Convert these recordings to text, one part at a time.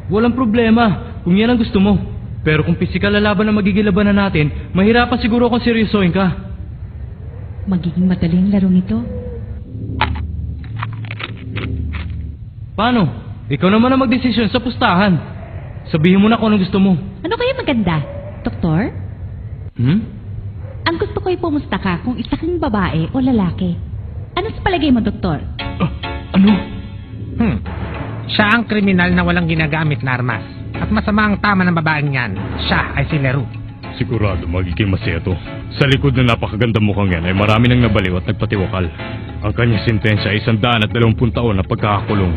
Walang problema kung yan ang gusto mo. Pero kung pisikal na laban ang magiging labanan natin, mahirapan siguro kung seryosohin ka. Magiging madaling larong ito. Paano? Ikaw naman ang magdesisyon sa pustahan. Sabihin mo na kung anong gusto mo. Ano kaya maganda? Doktor? Ang gusto ko'y pumusta ka kung isa kang babae o lalaki. Ano sa palagay mo, Doktor? Ano? Siya ang kriminal na walang ginagamit na armas. At masama ang tama ng babaeng yan. Siya ay si Leroux. Sigurado magiging masaya to. Sa likod ng napakaganda mukhang yan ay marami nang nabaliw at nagpatiwakal. Ang kanyang sentensya ay 120 taon na pagkakakulong.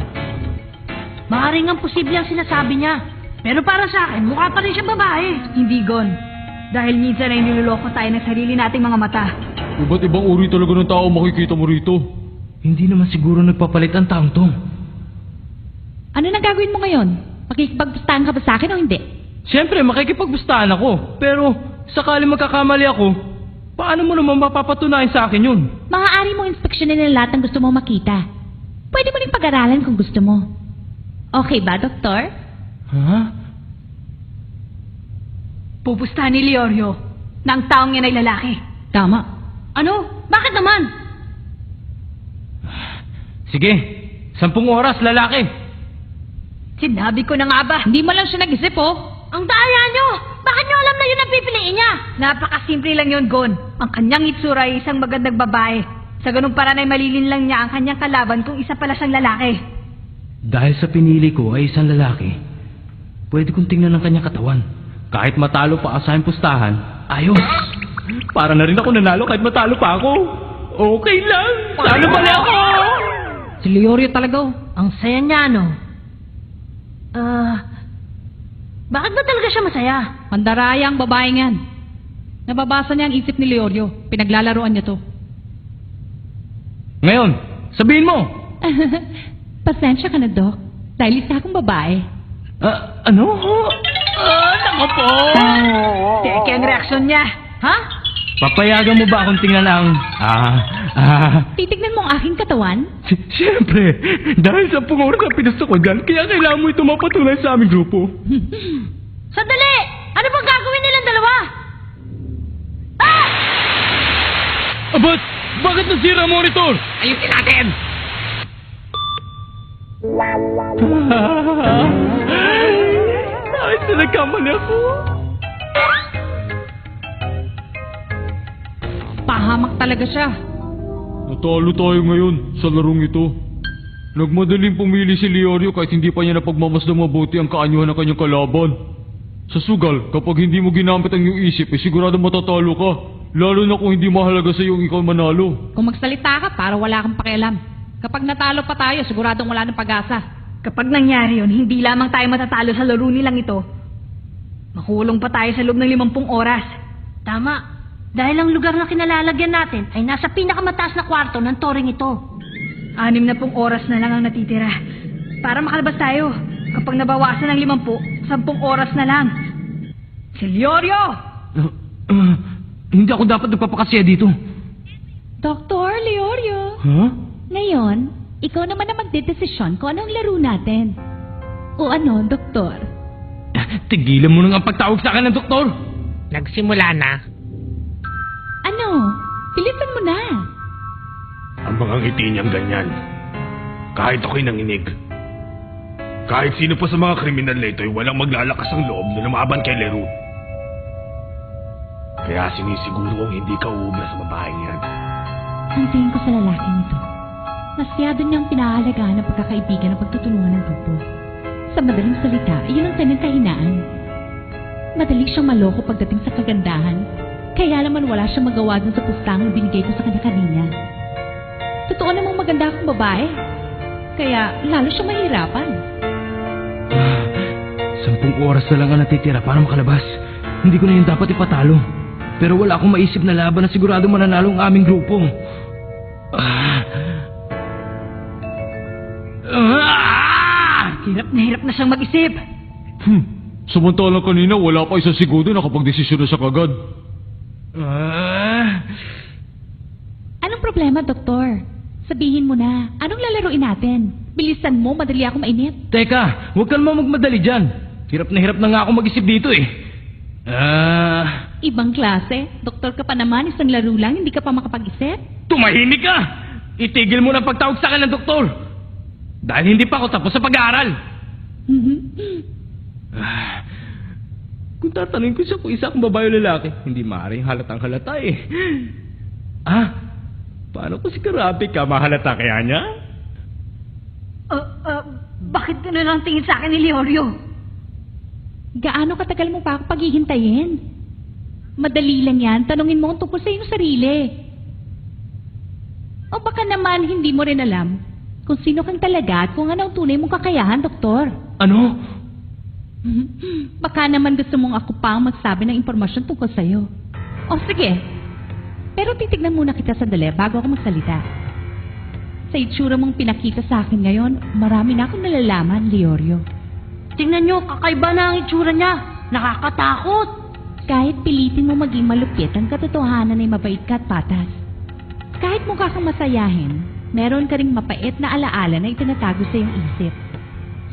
Maaring ang posible ang sinasabi niya. Pero para sa akin, mukha pa rin siya babae. Hindi, Gon. Dahil minsan ay niloloko tayo ng sarili nating mga mata. Iba't ibang uri talaga ng tao makikita mo rito. Hindi naman siguro nagpapalit ang taong to. Ano nang gagawin mo ngayon? Makikipagpustahan ka ba sa akin o hindi? Siyempre, makikipagbustahan ako. Pero, sakali magkakamali ako, paano mo naman mapapatunayan sa akin yun? Maaari mong inspeksyonin ng lahat ng gusto mo makita. Pwede mo rin pag-aralan kung gusto mo. Okay ba, Doktor? Ha? Pupustahan ni Leorio na ang taong yan ay lalaki. Tama. Ano? Bakit naman? Sige, 10 oras, lalaki. Sinabi ko na nga ba? Hindi mo lang siya nag-isip, oh. Ang daya nyo! Bakit nyo alam na yun ang pipiliin niya? Napakasimple lang yun, Gon. Ang kanyang itsura ay isang magandang babae. Sa ganung paraan ay malilin lang niya ang kanyang kalaban kung isa pala siyang lalaki. Dahil sa pinili ko ay isang lalaki, pwede kong tingnan ang kanyang katawan. Kahit matalo pa sa aking pustahan, ayos. Para na rin ako nanalo kahit matalo pa ako. Okay lang. Talo pala ako. Si Leorio talaga, oh. Ang saya niya, no? Bakit ba talaga siya masaya? Mandaraya ang babaeng yan. Nababasa niya ang isip ni Leorio. Pinaglalaroan niya to. Ngayon, sabihin mo. Pasensya ka na, Doc. Dahil isa akong babae. Ano? Nako po. Teke ang reaksyon niya. Ha? Papayagan mo ba akong tingnan ang... Titignan mo ang aking katawan? Siyempre, dahil sa oras na pinusto ko dyan, kaya kailangan mo ito mapatunay sa aming grupo. Sandali! Ano bang gagawin nilang dalawa? Ah! Abat! Bakit nasira ang monitor? Ayusin natin! Ay, nagkamali ako. Pahamak talaga siya. Natalo tayo ngayon sa larong ito. Nagmadaling pumili si Leorio kahit hindi pa niya napagmamasdang mabuti ang kaanyuhan ng kanyang kalaban. Sa sugal, kapag hindi mo ginamit ang iyong isip, sigurado matatalo ka. Lalo na kung hindi mahalaga sa iyong ikaw manalo. Kung magsalita ka, para wala kang pakialam. Kapag natalo pa tayo, siguradong wala ng pag-asa. Kapag nangyari yun, hindi lamang tayo matatalo sa laro nilang ito. Makulong pa tayo sa loob ng 50 oras. Tama. Dahil ang lugar na kinalalagyan natin ay nasa pinakamataas na kwarto ng toring ito. 60 oras na lang ang natitira. Para makalabas tayo. Kapag nabawasan ng 50, 10 oras na lang. Si Leorio! Hindi ako dapat nagpapakasya dito. Dr. Leorio. Ha? Ngayon, ikaw naman ang magdedesisyon kung anong laro natin. O ano, Doktor? Tigilan mo nang ang pagtawag sa akin ng doktor. Nagsimula na. Ano? Bilisan mo na. Ang mga ngiti niyang ganyan. Kahit ako'y nanginig. Kahit sino pa sa mga kriminal na ito ay walang maglalakas ang loob na lumaban kay Leroux. Kaya sinisiguro kong hindi ka uubra sa babaeng yan. Ang tingin ko sa lalaking ito, masyado niyang pinahahalagahan ng pagkakaibigan ng pagtutulungan ng grupo. Sa madaling salita, iyon ang kanyang kahinaan. Madali siyang maloko pagdating sa kagandahan. Kaya naman wala siyang magawa dun sa pustang binigay ko sa kanya kanina. Totoo namang maganda akong babae. Kaya lalo siyang mahirapan. 10 oras na lang ang natitira para makalabas. Hindi ko na yun dapat ipatalo. Pero wala akong maisip na laban na sigurado mananalo ang aming grupo. Hirap na siyang mag-isip. Samantalang kanina, wala pa isang segundo nakapag-desisyon na siya kagad. Anong problema, Doktor? Sabihin mo na, anong lalaruin natin? Bilisan mo, madali ako mainit. Teka, huwag ka naman magmadali dyan. Hirap na nga ako mag-isip dito eh. Ibang klase. Doktor ka pa naman, isang laro lang, hindi ka pa makapag-isip. Tumahimik ka! Itigil mo na pagtawag sa akin ng doktor. Dahil hindi pa ako tapos sa pag-aaral. Kung tatanungin ko siya kung isa akong babae o lalaki, hindi maaaring halatang halata eh. Paano ko si Karabi ka mahalata kaya niya? Bakit ka na lang tingin sa akin ni Leorio? Gaano katagal mo pa ako paghihintayin? Madali lang yan, tanungin mo kung tungkol sa iyong sarili. O baka naman hindi mo rin alam kung sino kang talaga at kung ano ang tunay mong kakayahan, doktor. Ano? Baka naman gusto mong ako pa ang magsabi ng impormasyon tungkol sa'yo. O sige, pero titignan muna kita sandali bago ako magsalita. Sa itsura mong pinakita sa akin ngayon, marami na akong nalalaman, Leorio. Tingnan nyo, kakaiba na ang itsura niya. Nakakatakot. Kahit pilitin mo maging malupit, ang katotohanan ay mabait ka at patas. Kahit mukha kang masayahin, meron ka ring mapait na alaala na itinatago sa iyong isip.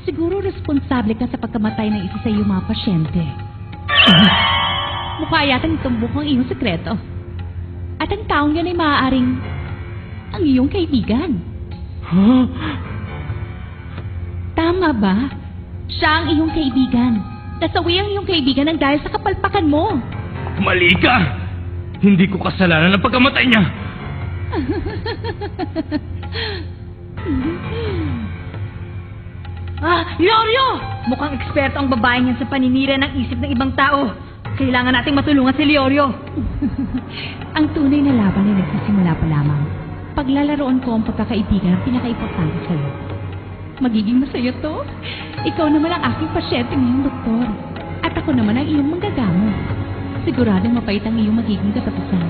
Siguro responsable ka sa pagkamatay ng isa sa iyong mga pasyente. Mukha yatang itumbok ang iyong sekreto. At ang taong yan ay maaaring ang iyong kaibigan. Huh? Tama ba? Siya ang iyong kaibigan. Nasawi ang iyong kaibigan ng dahil sa kapalpakan mo. Mali ka! Hindi ko kasalanan ang pagkamatay niya! Leorio! Mukhang eksperto ang babaeng yan sa paninira ng isip ng ibang tao. Kailangan nating matulungan si Leorio. Ang tunay na laban ay nagsisimula pa lamang. Paglalaroon ko ang pagkakaibigan ang pinaka-importante sa'yo. Magiging masaya to. Ikaw naman ang aking pasyente ngayong doktor. At ako naman ang iyong manggagamot. Siguradong mapait ang iyong magiging katapusan.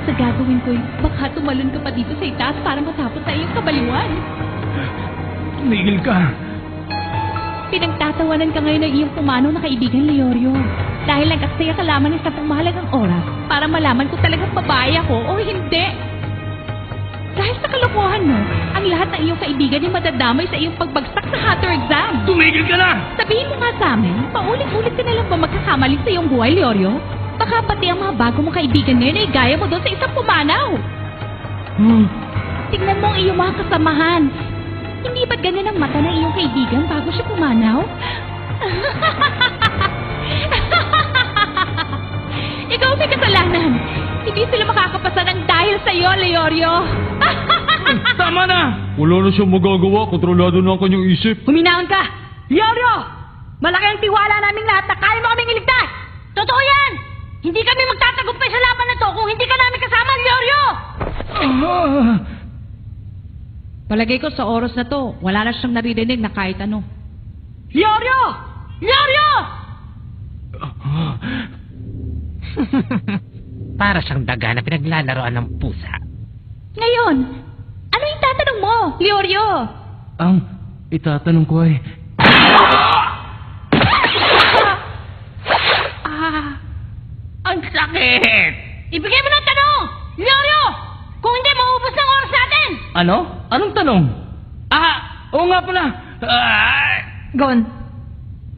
Sa gagawin ko'y baka tumalon ka pa dito sa itaas para matapos sa iyong kabaliwan. Tumigil ka! Pinagtatawanan ka ngayon ng iyong pumanaw na kaibigan, Leorio. Dahil nag-aksaya ka lamang ng 10 mahalagang oras para malaman kung talagang babae ako o hindi. Dahil sa kalokohan mo, ang lahat ng iyong kaibigan ay madadamay sa iyong pagbagsak sa Hatter exam. Tumigil ka na! Sabihin mo nga sa amin, paulit-ulit ka na lang ba magkakamali sa iyong buhay, Leorio? Baka pati ang mga bago mong kaibigan ngayon ay gaya mo doon sa isang pumanaw. Tingnan mo ang iyong mga kasamahan. Hindi ba't ganyan ang mata ng iyong kaibigan bago siya pumanaw? Ikaw may kasalanan. Hindi sila makakapasa ng dahil sa iyo, Leorio. Tama na! Wala na siyang magagawa, kontrolado na ang kanyang isip. Huminahon ka! Leorio! Malaki ang tiwala naming lahat na kaya mo kaming iligtas! Totoo yan! Hindi kami magtatagumpay sa laban na to kung hindi ka namin kasama, Leorio! Palagay ko sa oras na to, wala na siyang naririnig na kahit ano. Leorio! Leorio! Para siyang daga na pinaglalaroan ng pusa. Ngayon, ano yung tatanong mo, Leorio? Ang itatanong ko ay... Ang sakit! Ibigay mo ng tanong! Leorio! Kung hindi, maubos ng oras natin! Ano? Anong tanong? Oo nga pala! Gon,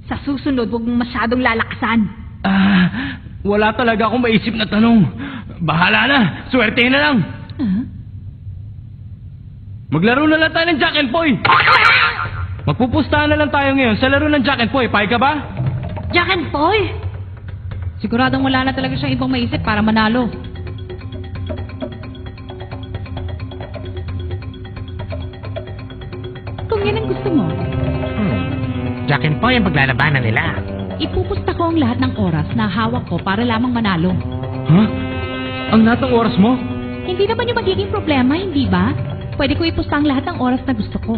sa susunod, huwag mong masyadong lalakasan. Wala talaga akong maisip na tanong. Bahala na! Swertehin na lang! Maglaro na lang tayo ng Jack and Poy! Magpupustahan na lang tayo ngayon sa laro ng Jack and Poy. Payag ka ba? Jack and Poy? Siguradong wala na talaga siyang ibang maisip para manalo. Kung yan ang gusto mo, Jack and Poy ang paglalabanan nila. ipupusta ko ang lahat ng oras na hawak ko para lamang manalo. Ha? Ang lahat ng oras mo? Hindi naman yung magiging problema, hindi ba? Pwede ko ipusta ang lahat ng oras na gusto ko.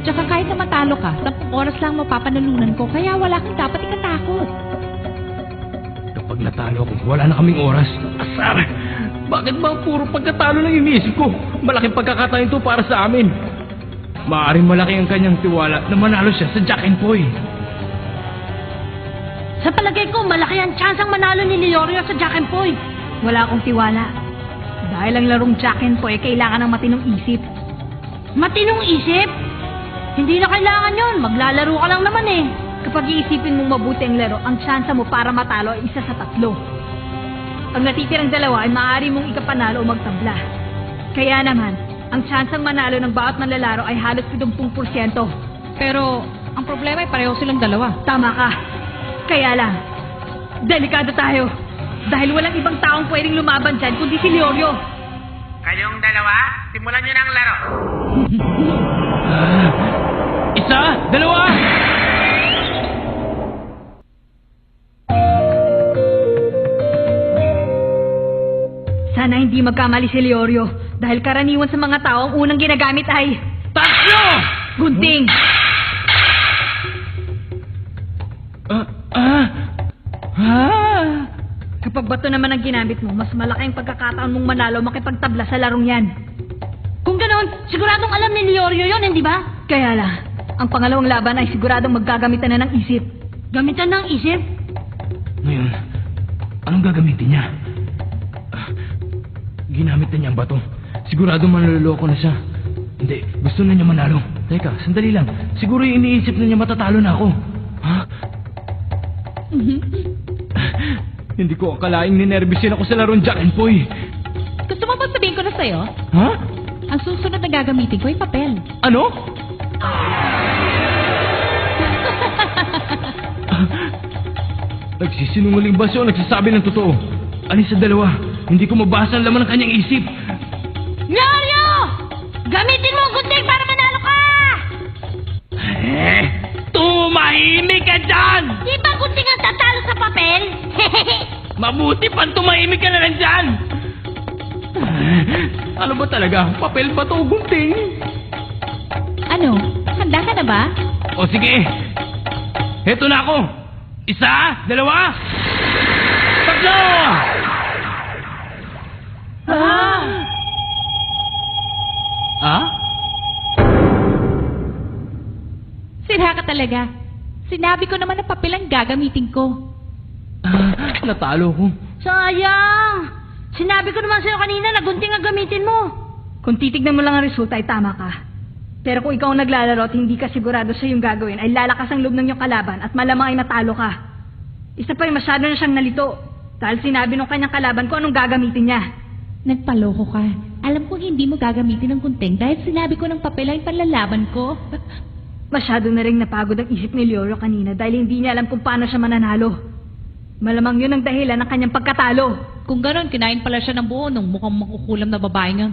Tsaka kahit na matalo ka, 10 oras lang mapapanalunan ko, kaya wala kang dapat ikatakot. Kapag natalo ako, wala na kaming oras. Asar! Bakit ba puro pagkatalo lang iniisip ko? Malaking pagkakataon ito para sa amin. Maaaring malaki ang kanyang tiwala na manalo siya sa Jack and Poy. Sa palagay ko, malaki ang tsansang manalo ni Leorio sa Jack and Poy. Wala akong tiwala. Dahil ang larong Jack and Poy, kailangan ng matinong isip. Matinong isip? Hindi na kailangan yun. Maglalaro ka lang naman eh. Kapag iisipin mong mabuti ang laro, ang tsansa mo para matalo ay 1 sa 3. Ang natitirang 2 ay maaari mong ikapanalo o magtabla. Kaya naman, ang tsansang manalo ng bawat manlalaro ay halos 70%. Pero, ang problema ay pareho silang dalawa. Tama ka. Kaya lang, delikado tayo. Dahil walang ibang taong pwedeng lumaban dyan kundi si Leorio. Kayong dalawa, simulan nyo na ang laro. Isa, dalawa! Sana hindi magkamali si Leorio dahil karaniwan sa mga tao ang unang ginagamit ay Tatlo! gunting. Kapag bato naman ang ginamit mo, mas malaki ang pagkakataon mong manalo makipagtabla sa larong yan. Kung ganoon, siguradong alam ni Leorio yon, hindi ba? Kaya lang, ang pangalawang laban ay siguradong maggagamitan na ng isip. Gamitan ng isip? Ngayon, anong gagamitin niya? Ginamit na niya ang bato. Sigurado manloloko na siya. Hindi, gusto na niya manalo. Teka, sandali lang. Siguro yung iniisip na niya matatalo na ako. Ha? Hindi ko akalaing ninervisin ako sa larong Jack and Poy. Gusto mo ba sabihin ko na sa'yo? Ha? Ang susunod na gagamitin ko ay papel. Ano? Nagsisinungaling ba siya o nagsasabi ng totoo? Alin sa dalawa? Hindi ko mabasa ang laman ng kanyang isip. Leorio! Gamitin mo ang gunting para manalo ka! Tumahimik ka dyan! Di ba gunting ang tatalo sa papel? Mabuti pang tumahimik ka na lang dyan! Ano ba talaga? Papel ba to o gunting? Ano? Handa ka na ba? O sige, heto na ako. Isa, dalawa, tatlo! Ah? Sira ka talaga. Sinabi ko naman na papel ang gagamitin ko. Natalo ko. Sayang! Sinabi ko naman sa'yo kanina na gunting ang gamitin mo. Kung titignan mo lang ang resulta ay tama ka. Pero kung ikaw ang naglalaro at hindi ka sigurado sa iyong gagawin, ay lalakas ang loob ng iyong kalaban at malamang ay natalo ka. Isa pa rin masyado na siyang nalito. Dahil sinabi ng kanyang kalaban ko anong gagamitin niya. Nagpaloko ka. Alam kong hindi mo gagamitin ng gunting dahil sinabi ko ng papel ay panlalaban ko. Masyado na rin napagod ang isip ni Leorio kanina dahil hindi niya alam kung paano siya mananalo. Malamang yun ang dahilan ng kanyang pagkatalo. Kung ganon, kinain pala siya ng buo nung mukhang makukulam na babae nga.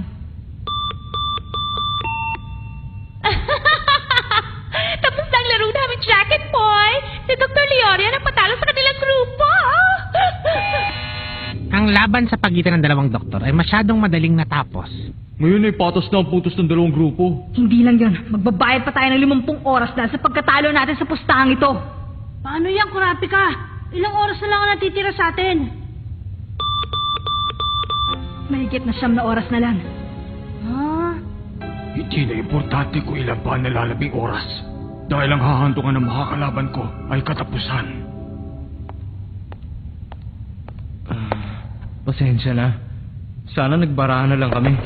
Tapos na ang laro namin, Jack and Boy. Si Dr. Leorio na patalo sa kanilang grupo. Ang laban sa pagitan ng dalawang doktor ay masyadong madaling natapos. Ngayon ay patas na ang putos ng dalawang grupo. Hindi lang yun. Magbabayad pa tayo ng 50 oras dahil sa pagkatalo natin sa pustahang ito. Paano yan, Kurapika? Ilang oras na lang ang natitira sa atin? Mahigit na 9 na oras na lang. Ha? Hindi na importante kung ilan pa ang nalalabing oras. Dahil ang hahantungan ng makakalaban ko ay katapusan. Pasensya na. Sana nagbarahan na lang kami.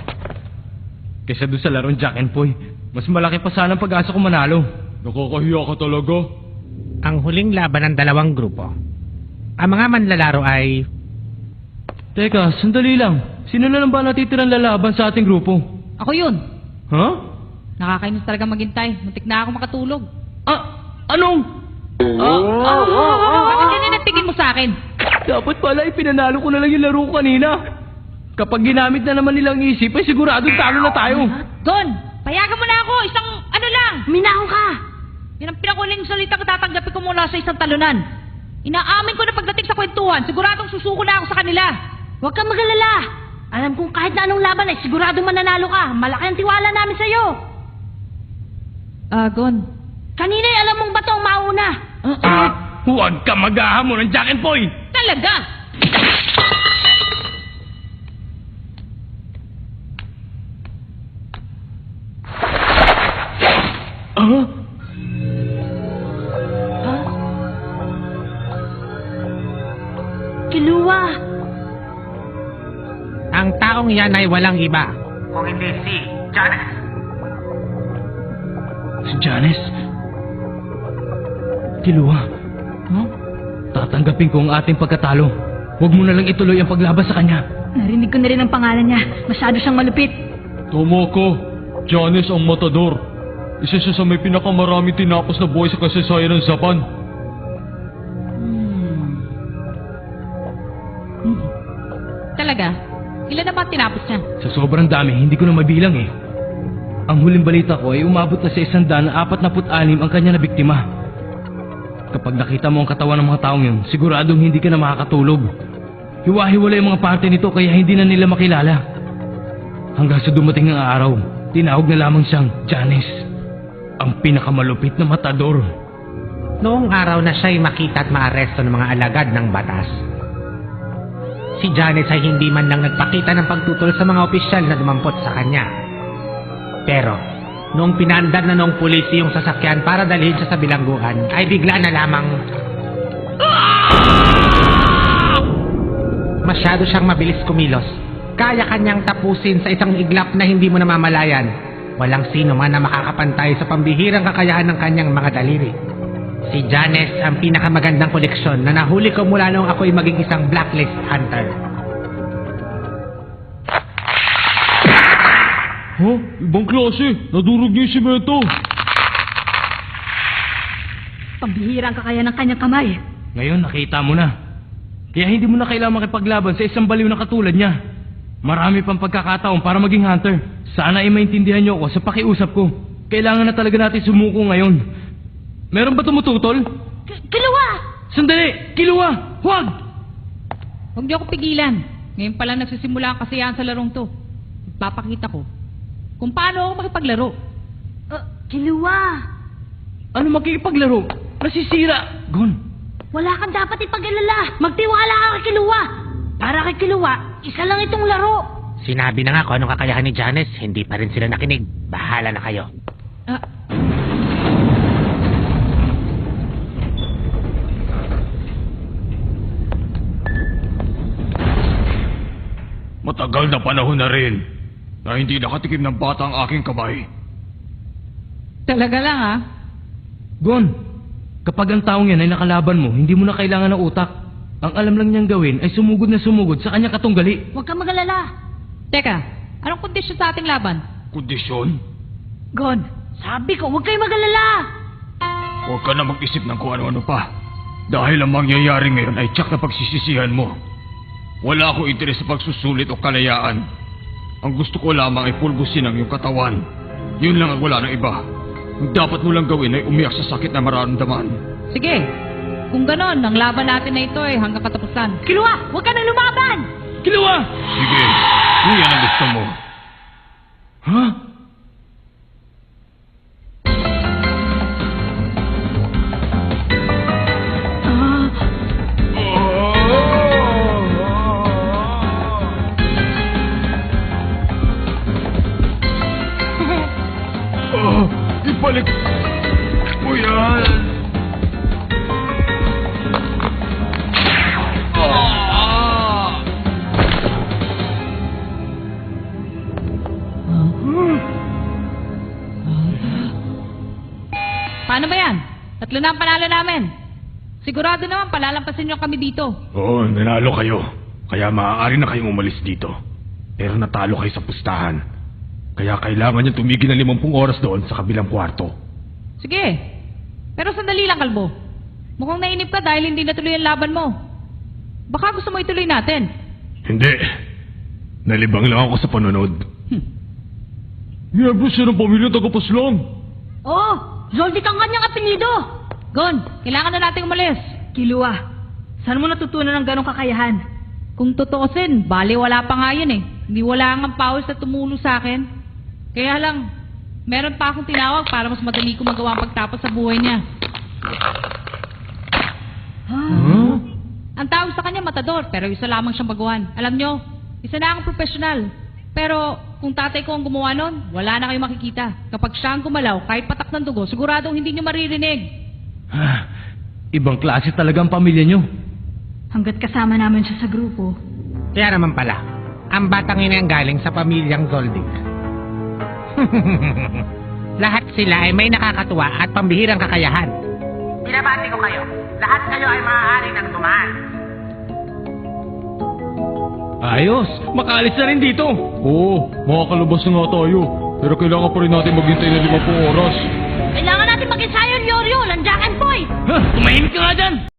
Kaysa doon sa larong Jack and Poy, mas malaki pa sana ang pag-asa ko manalo. Nakakahiya ka talaga. Ang huling laban ng dalawang grupo. Ang mga manlalaro ay... Teka, sandali lang. Sino na lang ba natitirang lalaban sa ating grupo? Ako yun. Ha? Nakakainis talaga maghintay. Muntik na ako makatulog. Anong? Bakit hindi nagtingin mo sa akin? Dapat pala ipinanalo ko na lang yung laro ko kanina. Kapag ginamit na naman nilang isip, ay siguradong talo na tayo. Gon, payagan mo na ako. Isang ano lang. Minahon ka! Yan ang pinakuling salita ko tatanggapin ko mula sa isang talunan. Inaamin ko na pagdating sa kwentuhan, siguradong susuko na ako sa kanila. Huwag kang magalala. Alam kong kahit na anong laban ay siguradong mananalo ka. Malaki ang tiwala namin sa'yo. Gon. Kanina'y alam mong bato ang mauna. Huwag ka maghahamon ng Jack and Poy! Talaga? Kiluwa. Ang taong yan ay walang iba. Kung hindi si Janice. Si Janice? Kilua? Huh? Tatanggapin ko ang ating pagkatalo. Huwag mo na lang ituloy ang paglaban sa kanya. Narinig ko na rin ang pangalan niya. Masyado siyang malupit. Tama ka. Janice ang matador. Isa siya sa may pinakamaraming tinapos na buhay sa kasaysayan ng Japan. Talaga? Ilan na ba tinapos niya? Sa sobrang dami, hindi ko na mabilang eh. Ang huling balita ko ay umabot na sa 146 ang kanya na biktima. Kapag nakita mo ang katawan ng mga taong yun, siguradong hindi ka na makakatulog. Hiwa-hiwala yung mga parte nito kaya hindi na nila makilala. Hanggang sa dumating ang araw, tinawag na lamang siyang Janice, ang pinakamalupit na matador. Noong araw na siya'y makita at maaresto ng mga alagad ng batas, si Janice ay hindi man lang nagpakita ng pagtutol sa mga opisyal na dumampot sa kanya. Pero, noong pinandar na noong pulisi yung sasakyan para dalhin siya sa bilangguan, ay bigla na lamang... Masyado siyang mabilis kumilos. Kaya kanyang tapusin sa isang iglap na hindi mo namamalayan. Walang sino man na makakapantay sa pambihirang kakayahan ng kanyang mga daliri. Si Janice ang pinakamagandang koleksyon na nahuli ko mula noong ako'y maging isang blacklist hunter. Huh? Ibang klase. Nadurog niya yung simento. Pambihirang kakaya ng kanyang kamay. Ngayon nakita mo na. Kaya hindi mo na kailangan makipaglaban sa isang baliw na katulad niya. Marami pang pagkakataon para maging hunter. Sana ay maintindihan niyo ako sa pakiusap ko. Kailangan na talaga natin sumuko ngayon. Meron ba tumututol? Kilua! Sandali! Kilua! Huwag! Huwag niyo ako pigilan. Ngayon pa lang nagsisimula ang kasiyahan sa larong to. Papakita ko kung paano ako makipaglaro. Kilua! Ano makikipaglaro? Nasisira! Gon! Wala kang dapat ipag-alala. Magtiwala ka kay Kilua. Para kay Kilua, isa lang itong laro. Sinabi na nga kung anong kakayahan ni Janice, hindi pa rin sila nakinig. Bahala na kayo. Matagal na panahon na rin na hindi nakatikim ng bata ang aking kamay. Talaga lang ah. Gon! Kapag ang taong yan ay nakalaban mo, hindi mo na kailangan ng utak. Ang alam lang niyang gawin ay sumugod na sumugod sa kanya katunggali. Huwag kang mag-alala. Teka, anong kondisyon sa ating laban? Kondisyon? Gon, sabi ko, huwag kayo mag-alala. Huwag ka na mag-isip ng kung ano-ano pa. Dahil ang mangyayari ngayon ay tiyak na pagsisisihan mo. Wala akong interes sa pagsusulit o kalayaan. Ang gusto ko lamang ay pulbusin ang iyong katawan. Yun lang ang wala ng iba. Ang dapat mo lang gawin ay umiyak sa sakit na mararamdaman. Sige, kung ganon, ang laban natin na ito ay hanggang katapusan. Kilua, huwag ka nang lumaban. Kilua! Sige, kung yan ang gusto mo. Ha? Ibalik mo yan! Paano ba yan? Tatlo na ang panalo namin. Sigurado naman palalampasin niyo kami dito. Oo, nanalo kayo. Kaya maaari na kayong umalis dito. Pero natalo kayo sa pustahan. Kaya kailangan niyo tumigil ng 50 oras doon sa kabilang kwarto. Sige, pero sandali lang, Kalbo. Mukhang nainip ka dahil hindi natuloy ang laban mo. Baka gusto mo ituloy natin. Hindi. Nalibang lang ako sa panonood. Miyembro siya ng pamilya tagapaslang. Oo, Zoldyck ang kanyang apelido. Gon, kailangan na nating umalis. Kilua, saan mo natutunan ng ganong kakayahan? Kung tutuusin, bali wala pa nga yun eh. Hindi wala nga pawis na tumulo sa akin. Kaya lang, meron pa akong tinawag para mas madali ko magawa ang pagtapos sa buhay niya. Huh? Ang tawag sa kanya matador, pero isa lamang siyang baguhan. Alam nyo, isa na akong profesional. Pero kung tatay ko ang gumawa nun, wala na kayong makikita. Kapag siya ang gumalaw, kahit patak ng dugo, siguradong hindi nyo maririnig. Ibang klase talaga ang pamilya nyo. Hanggat kasama namin siya sa grupo. Kaya naman pala, ang batang ina ang galing sa pamilyang Zoldyck. Lahat sila ay may nakakatuwa at pambihirang kakayahan. Binabati ko kayo. Lahat kayo ay maaari ng dumaan. Ayos! Makaalis na rin dito! Oo, makakalabas na nga tayo. Pero kailangan pa rin natin maghintay na 5 oras. Kailangan natin mag-ensayo, Leorio. Landiyan, boy! Ha! Tumahimik ka nga dyan!